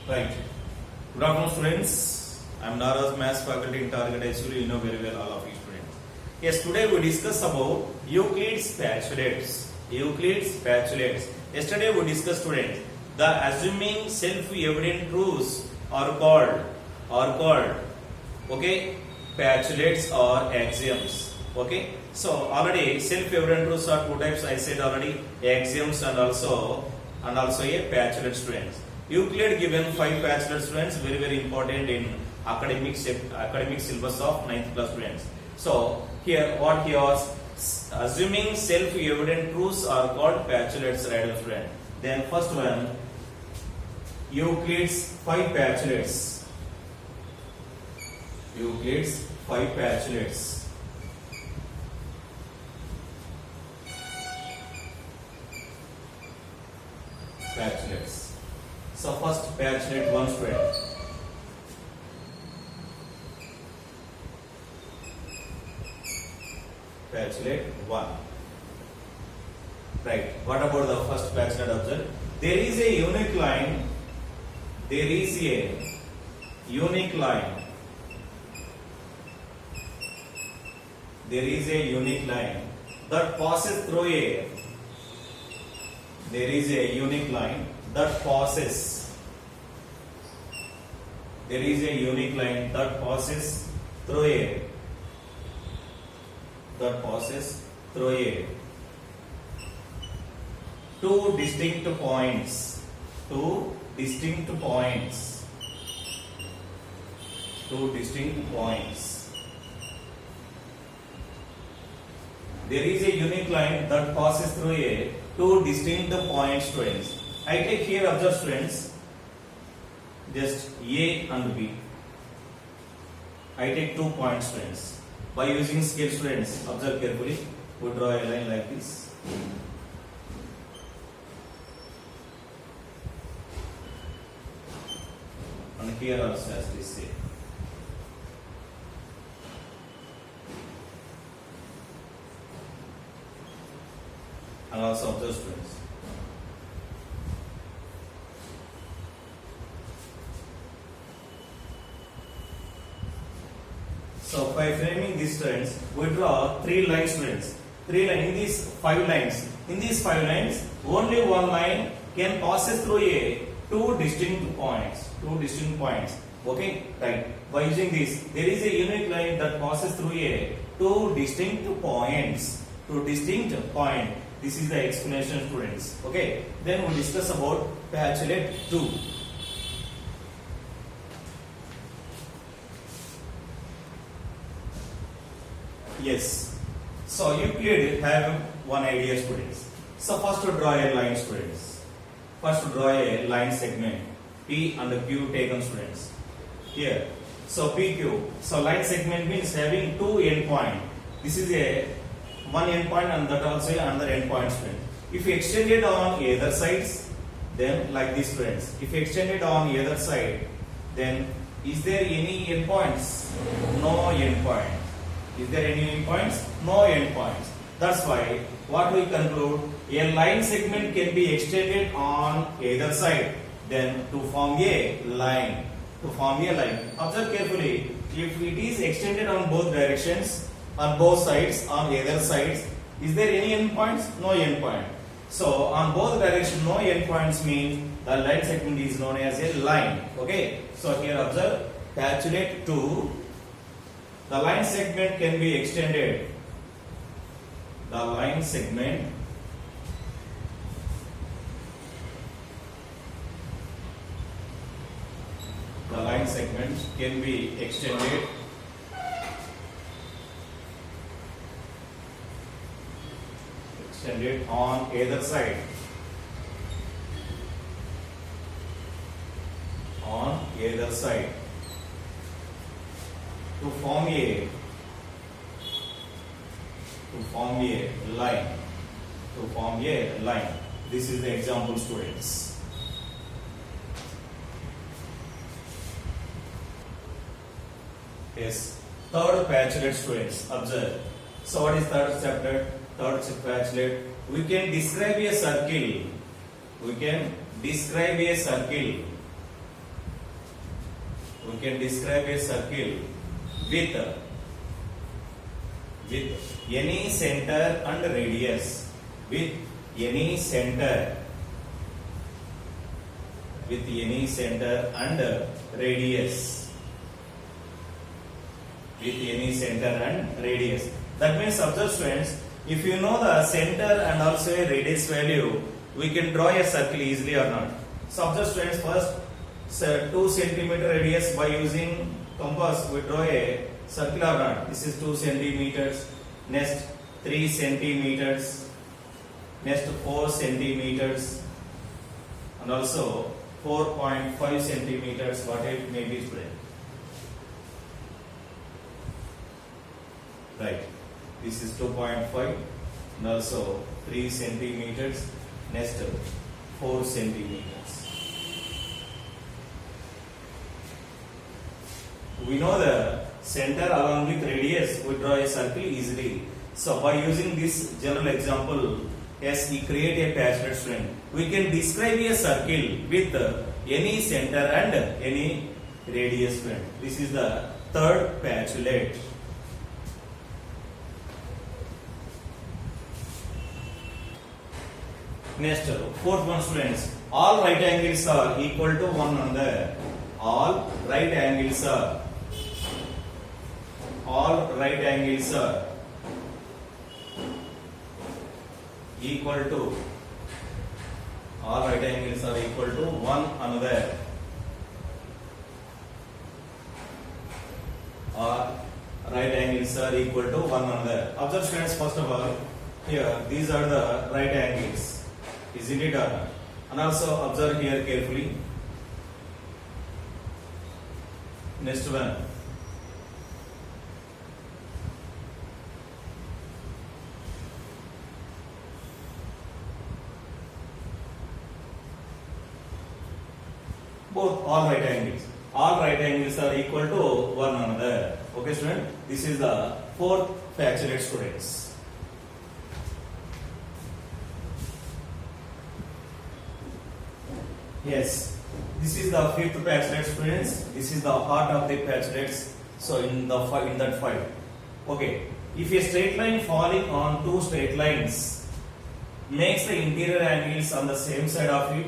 Right. Good afternoon, students. I am Naraz, Maths faculty in Target Actually, you know very well all of you students. Yes, today we discuss about Euclid's spatulates. Euclid's spatulates. Yesterday we discussed, students, the assuming self-evident truths are called okay, spatulates or axioms. Okay. So already self-evident truths are two types. I said already, axioms and also a spatulate, students. Euclid given 5 spatulate, students, very important in academic syllabus of 9th class students. So here what he was assuming self-evident truths are called spatulates, right, student. Then first one, Euclid's 5 spatulates. Euclid's 5 spatulates. Spatulates. So first spatulate 1, student. Spatulate 1. Right. What about the first spatulate? Observe. There is a unique line. There is a unique line. There is a unique line that passes through a. There is a unique line that passes. There is a unique line that passes through a. That passes through a. Two distinct points. Two distinct points. Two distinct points. There is a unique line that passes through a two distinct points, students. I take here, observe, students, just A and B. I take 2 points, students. By using scale, students, observe carefully. We draw a line like this. And here also as this say. And also observe, students. So by framing these students, we draw 3 lines, students. 3 lines in these 5 lines. In these 5 lines, only one line can passes through a two distinct points. Two distinct points. Okay, right. By using this, there is a unique line that passes through a two distinct points. Two distinct point. This is the explanation, students. Okay. Then we discuss about spatulate 2. Yes. So Euclid have one idea, students. So first to draw a line, students. First to draw a line segment. P and Q taken, students. Here. So PQ. So line segment means having two endpoint. This is a one endpoint and that also another endpoint, student. If you extend it on either sides, then like this, friends. If you extend it on either side, then is there any endpoints? No endpoint. Is there any endpoints? No endpoints. That's why what we conclude, a line segment can be extended on either side, then to form a line. To form a line. Observe carefully. If it is extended on both directions, on both sides, on either sides, is there any endpoints? No endpoint. So on both directions, no endpoints means the line segment is known as a line. Okay. So here observe, spatulate 2. The line segment can be extended. The line segment can be extended on either side. On either side. To form a line. To form a line. This is the example, students. Yes. Third spatulate, students. Observe. So what is third chapter? Third spatulate. We can describe a circle. We can describe a circle we can describe a circle with any center and radius, with any center and radius, with any center and radius. That means, observe students, if you know the center and also a radius value, we can draw a circle easily or not. So observe students, first 2 centimeter radius, by using compass we draw a circle or not. This is 2 centimeters, next 3 centimeters, next 4 centimeters, and also 4.5 centimeters, what it may be student. Right, this is 2.5 and also 3 centimeters, next 4 centimeters. We know the center along with radius, we draw a circle easily. So by using this general example, yes, we create a patchlet student. We can describe a circle with any center and any radius student. This is the third patchlet. Next, fourth one students, all right angles are equal to one another. All right angles are equal to one another. All right angles are equal to one another. Observe students, first of all, here these are the right angles, isn't it or not? And also observe here carefully. Next one, both all right angles. All right angles are equal to one another. Okay, student. This is the fourth patchlet, students. Yes, this is the fifth patchlet, students. This is the heart of the patchlets. So in that five. Okay. If a straight line falling on two straight lines makes the interior angles on the same side of it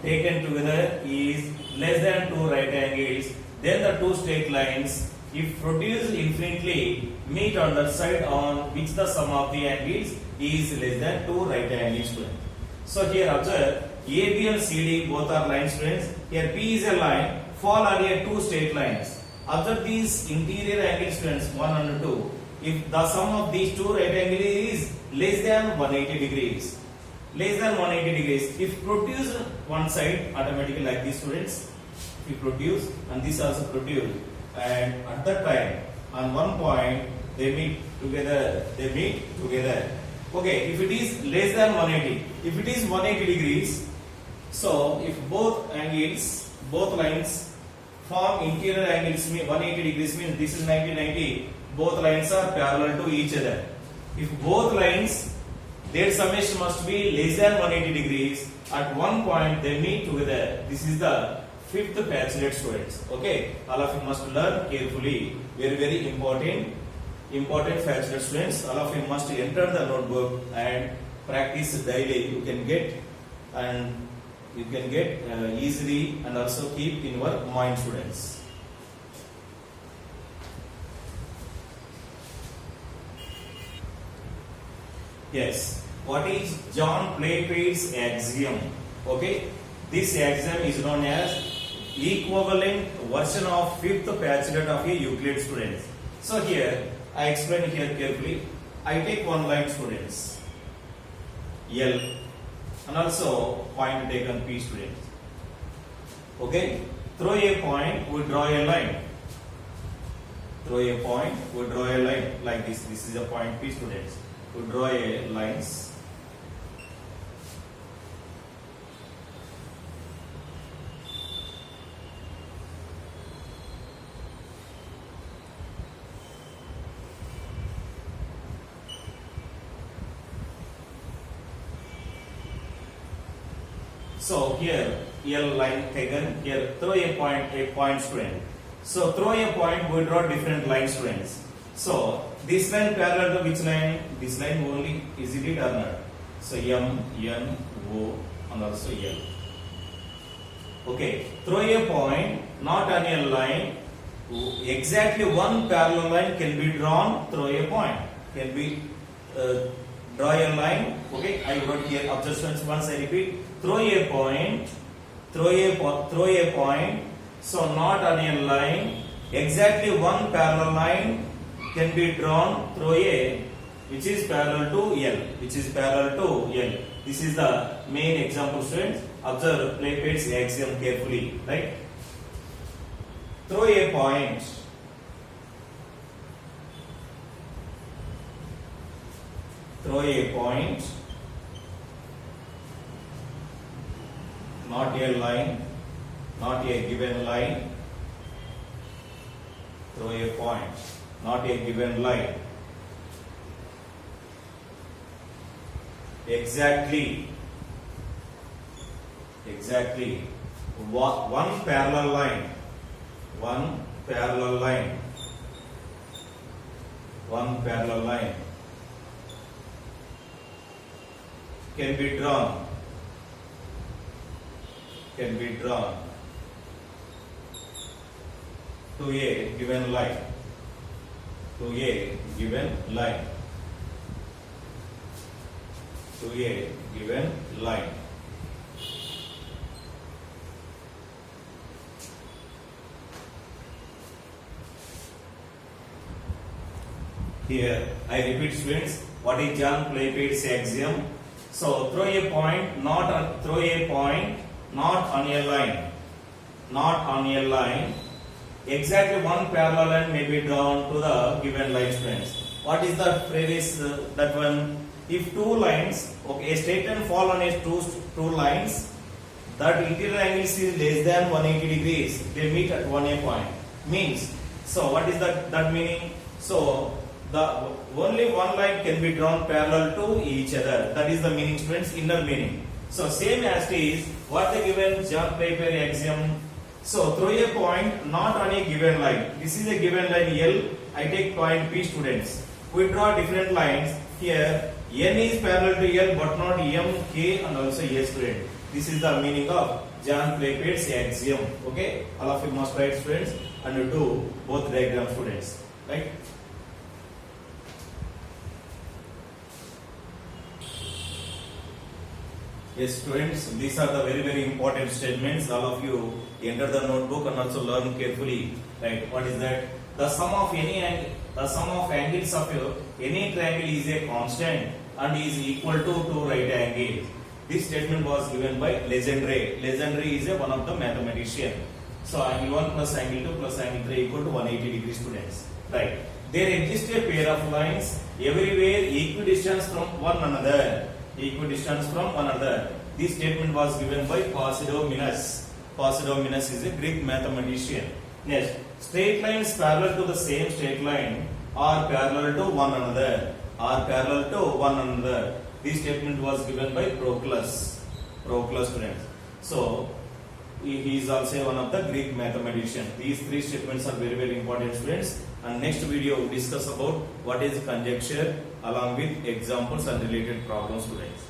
taken together is less than two right angles, then the two straight lines, if produced infinitely, meet on that side on which the sum of the angles is less than two right angles. So here observe, AB and CD both are line, students. Here P is a line, fall on here two straight lines. Observe these interior angles, students, 1 and 2. If the sum of these two right angles is less than 180 degrees, if produce one side automatically like these, students, if you produce and this also produce, and at that time on one point they meet together. Okay, if it is less than 180, if it is 180 degrees, so if both lines form interior angles, 180 degrees means this is 90, both lines are parallel to each other. If both lines, their summation must be less than 180 degrees, at one point they meet together. This is the fifth patchlet, students. Okay, all of you must learn carefully. Very important patchlet, students. All of you must enter the notebook and practice daily. You can get easily and also keep in your mind, students. Yes, what is John Playfair's axiom? Okay, this axiom is known as equivalent version of fifth patchlet of a Euclid, students. So here I explain here carefully. I take one line, students, L, and also point taken P, students. Okay, through a point we draw a line. Like this. This is a point P, students. We draw a lines. So here L line taken, here throw a point, student. So throw a point, we draw different lines, friends. So this line parallel to which line? This line only, is it or not? So M, N, O and also L. Okay, throw a point, not on a line. Exactly one parallel line can be drawn through a point. Can be draw a line. Okay, I wrote here observations. Once I repeat, throw a point, throw a point. So not on a line. Exactly one parallel line can be drawn through a which is parallel to L. Which is parallel to L. This is the main example, students. Observe Playfair's axiom carefully, right? Throw a point. Throw a point. Not a line. Not a given line. Throw a point. Not a given line. Exactly one parallel line can be drawn to a given line Here I repeat, students, what is John Playfair's axiom? So throw a point not on a line. Exactly one parallel line may be drawn to the given line, students. What is the phrase? That one. If two lines, okay, a straight line fall on a two lines, that interior angle is less than 180 degrees. They meet at one A point. Means, so what is that meaning? So the only one line can be drawn parallel to each other. That is the meaning, students. Inner meaning. So same as it is what the given John Playfair axiom. So throw a point not on a given line. This is a given line L. I take point P, students. We draw different lines here. N is parallel to L but not M, K and also S, student. This is the meaning of John Playfair's axiom. Okay, all of you must write, students, and do both diagrams, students. Right? Yes, students, these are the very important statements. All of you enter the notebook and also learn carefully. Right? What is that? The sum of angles of any triangle is a constant and is equal to two right angles. This statement was given by Legendre. Legendre is one of the mathematician. So angle 1 plus angle 2 plus angle 3 equal to 180 degrees, students. Right? There exists a pair of lines everywhere equidistant from one another. This statement was given by Posidominus. Posidominus is a Greek mathematician. Next, straight lines parallel to the same straight line are parallel to one another. This statement was given by Proclus, students. So he is also one of the Greek mathematicians. These three statements are very important, students. And next video we discuss about what is conjecture along with examples and related problems, students.